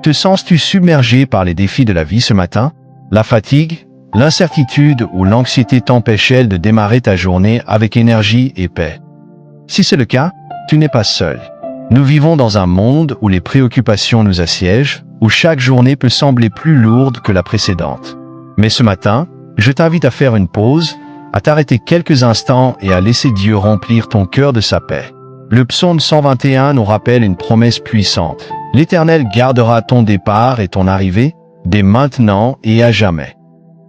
Te sens-tu submergé par les défis de la vie ce matin? La fatigue, l'incertitude ou l'anxiété t'empêchent-elles de démarrer ta journée avec énergie et paix? Si c'est le cas, tu n'es pas seul. Nous vivons dans un monde où les préoccupations nous assiègent, où chaque journée peut sembler plus lourde que la précédente. Mais ce matin, je t'invite à faire une pause, à t'arrêter quelques instants et à laisser Dieu remplir ton cœur de sa paix. Le psaume 121 nous rappelle une promesse puissante. L'Éternel gardera ton départ et ton arrivée, dès maintenant et à jamais.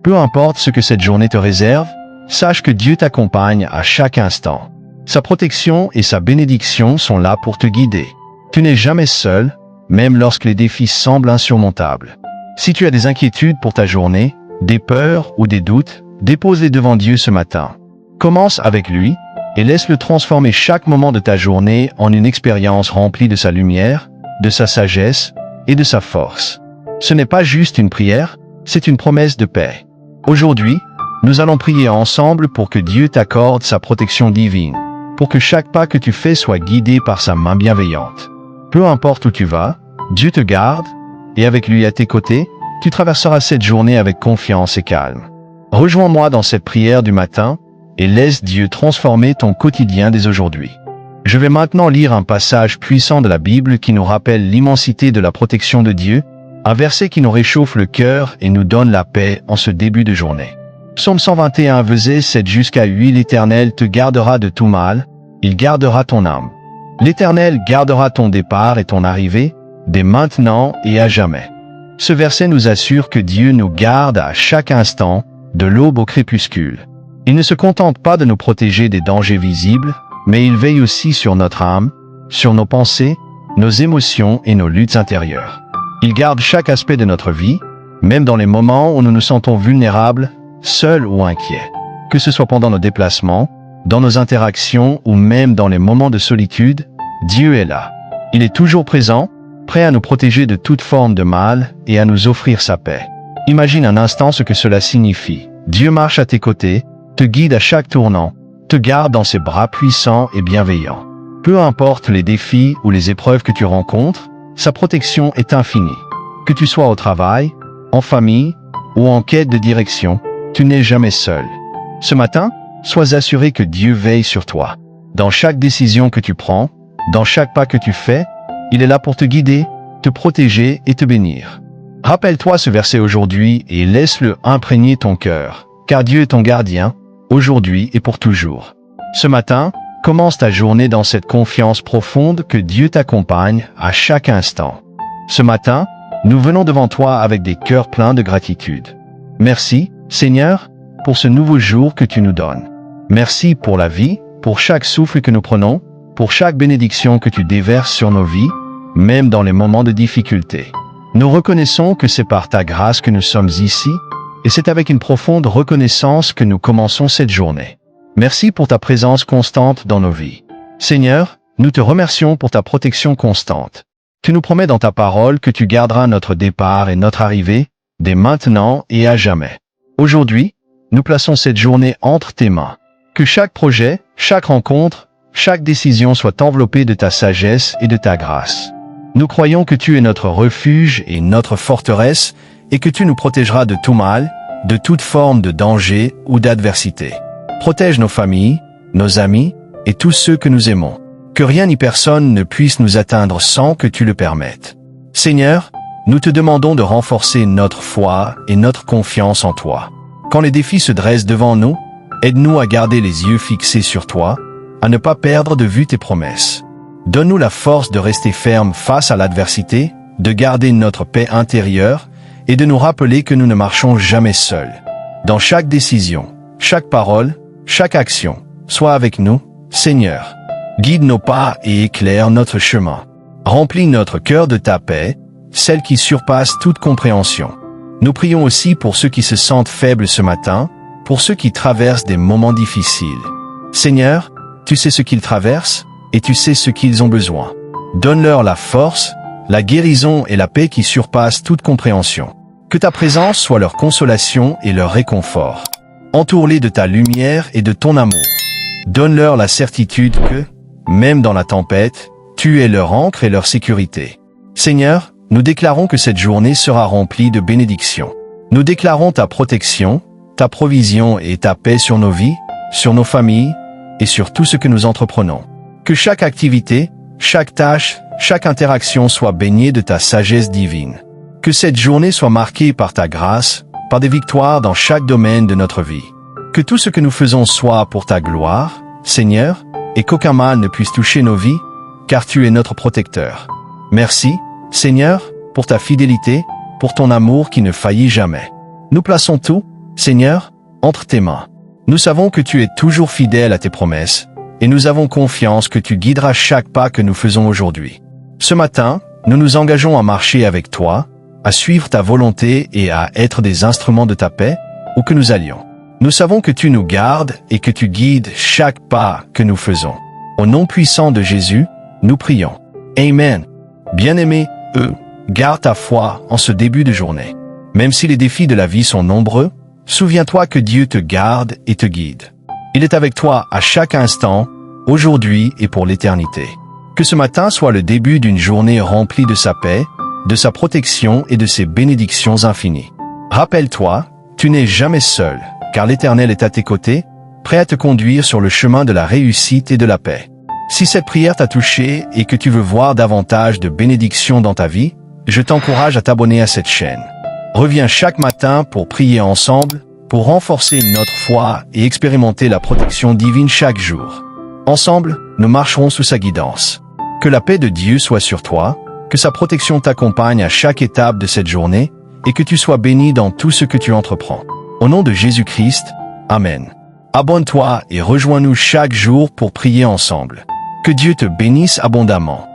Peu importe ce que cette journée te réserve, sache que Dieu t'accompagne à chaque instant. Sa protection et sa bénédiction sont là pour te guider. Tu n'es jamais seul, même lorsque les défis semblent insurmontables. Si tu as des inquiétudes pour ta journée, des peurs ou des doutes, dépose-les devant Dieu ce matin. Commence avec lui et laisse-le transformer chaque moment de ta journée en une expérience remplie de sa lumière, de sa sagesse et de sa force. Ce n'est pas juste une prière, c'est une promesse de paix. Aujourd'hui, nous allons prier ensemble pour que Dieu t'accorde sa protection divine, pour que chaque pas que tu fais soit guidé par sa main bienveillante. Peu importe où tu vas, Dieu te garde, et avec lui à tes côtés, tu traverseras cette journée avec confiance et calme. Rejoins-moi dans cette prière du matin et laisse Dieu transformer ton quotidien dès aujourd'hui. Je vais maintenant lire un passage puissant de la Bible qui nous rappelle l'immensité de la protection de Dieu, un verset qui nous réchauffe le cœur et nous donne la paix en ce début de journée. Psaume 121 verset 7 jusqu'à 8. L'Éternel te gardera de tout mal, il gardera ton âme. L'Éternel gardera ton départ et ton arrivée, dès maintenant et à jamais. Ce verset nous assure que Dieu nous garde à chaque instant, de l'aube au crépuscule. Il ne se contente pas de nous protéger des dangers visibles, mais il veille aussi sur notre âme, sur nos pensées, nos émotions et nos luttes intérieures. Il garde chaque aspect de notre vie, même dans les moments où nous nous sentons vulnérables, seuls ou inquiets. Que ce soit pendant nos déplacements, dans nos interactions ou même dans les moments de solitude, Dieu est là. Il est toujours présent, prêt à nous protéger de toute forme de mal et à nous offrir sa paix. Imagine un instant ce que cela signifie. Dieu marche à tes côtés, te guide à chaque tournant, te garde dans ses bras puissants et bienveillants. Peu importe les défis ou les épreuves que tu rencontres, sa protection est infinie. Que tu sois au travail, en famille ou en quête de direction, tu n'es jamais seul. Ce matin, sois assuré que Dieu veille sur toi. Dans chaque décision que tu prends, dans chaque pas que tu fais, il est là pour te guider, te protéger et te bénir. Rappelle-toi ce verset aujourd'hui et laisse-le imprégner ton cœur, car Dieu est ton gardien, aujourd'hui et pour toujours. Ce matin, commence ta journée dans cette confiance profonde que Dieu t'accompagne à chaque instant. Ce matin, nous venons devant toi avec des cœurs pleins de gratitude. Merci, Seigneur, pour ce nouveau jour que tu nous donnes. Merci pour la vie, pour chaque souffle que nous prenons, pour chaque bénédiction que tu déverses sur nos vies, même dans les moments de difficulté. Nous reconnaissons que c'est par ta grâce que nous sommes ici, et c'est avec une profonde reconnaissance que nous commençons cette journée. Merci pour ta présence constante dans nos vies. Seigneur, nous te remercions pour ta protection constante. Tu nous promets dans ta parole que tu garderas notre départ et notre arrivée, dès maintenant et à jamais. Aujourd'hui, nous plaçons cette journée entre tes mains. Que chaque projet, chaque rencontre, chaque décision soit enveloppée de ta sagesse et de ta grâce. Nous croyons que tu es notre refuge et notre forteresse et que tu nous protégeras de tout mal, de toute forme de danger ou d'adversité. Protège nos familles, nos amis et tous ceux que nous aimons. Que rien ni personne ne puisse nous atteindre sans que tu le permettes. Seigneur, nous te demandons de renforcer notre foi et notre confiance en toi. Quand les défis se dressent devant nous, aide-nous à garder les yeux fixés sur toi, à ne pas perdre de vue tes promesses. Donne-nous la force de rester ferme face à l'adversité, de garder notre paix intérieure et de nous rappeler que nous ne marchons jamais seuls. Dans chaque décision, chaque parole, chaque action, sois avec nous, Seigneur. Guide nos pas et éclaire notre chemin. Remplis notre cœur de ta paix, celle qui surpasse toute compréhension. Nous prions aussi pour ceux qui se sentent faibles ce matin, pour ceux qui traversent des moments difficiles. Seigneur, tu sais ce qu'ils traversent et tu sais ce qu'ils ont besoin. Donne-leur la force, la guérison et la paix qui surpassent toute compréhension. Que ta présence soit leur consolation et leur réconfort. Entoure-les de ta lumière et de ton amour. Donne-leur la certitude que, même dans la tempête, tu es leur ancre et leur sécurité. Seigneur, nous déclarons que cette journée sera remplie de bénédictions. Nous déclarons ta protection, ta provision et ta paix sur nos vies, sur nos familles et sur tout ce que nous entreprenons. Que chaque activité, chaque tâche, chaque interaction soit baignée de ta sagesse divine. Que cette journée soit marquée par ta grâce, par des victoires dans chaque domaine de notre vie. Que tout ce que nous faisons soit pour ta gloire, Seigneur, et qu'aucun mal ne puisse toucher nos vies, car tu es notre protecteur. Merci, Seigneur, pour ta fidélité, pour ton amour qui ne faillit jamais. Nous plaçons tout, Seigneur, entre tes mains. Nous savons que tu es toujours fidèle à tes promesses, et nous avons confiance que tu guideras chaque pas que nous faisons aujourd'hui. Ce matin, nous nous engageons à marcher avec toi, à suivre ta volonté et à être des instruments de ta paix, où que nous allions. Nous savons que tu nous gardes et que tu guides chaque pas que nous faisons. Au nom puissant de Jésus, nous prions. Amen. Bien-aimé, garde ta foi en ce début de journée. Même si les défis de la vie sont nombreux, souviens-toi que Dieu te garde et te guide. Il est avec toi à chaque instant, aujourd'hui et pour l'éternité. Que ce matin soit le début d'une journée remplie de sa paix, de sa protection et de ses bénédictions infinies. Rappelle-toi, tu n'es jamais seul, car l'Éternel est à tes côtés, prêt à te conduire sur le chemin de la réussite et de la paix. Si cette prière t'a touché et que tu veux voir davantage de bénédictions dans ta vie, je t'encourage à t'abonner à cette chaîne. Reviens chaque matin pour prier ensemble, pour renforcer notre foi et expérimenter la protection divine chaque jour. Ensemble, nous marcherons sous sa guidance. Que la paix de Dieu soit sur toi, que sa protection t'accompagne à chaque étape de cette journée et que tu sois béni dans tout ce que tu entreprends. Au nom de Jésus-Christ, Amen. Abonne-toi et rejoins-nous chaque jour pour prier ensemble. Que Dieu te bénisse abondamment.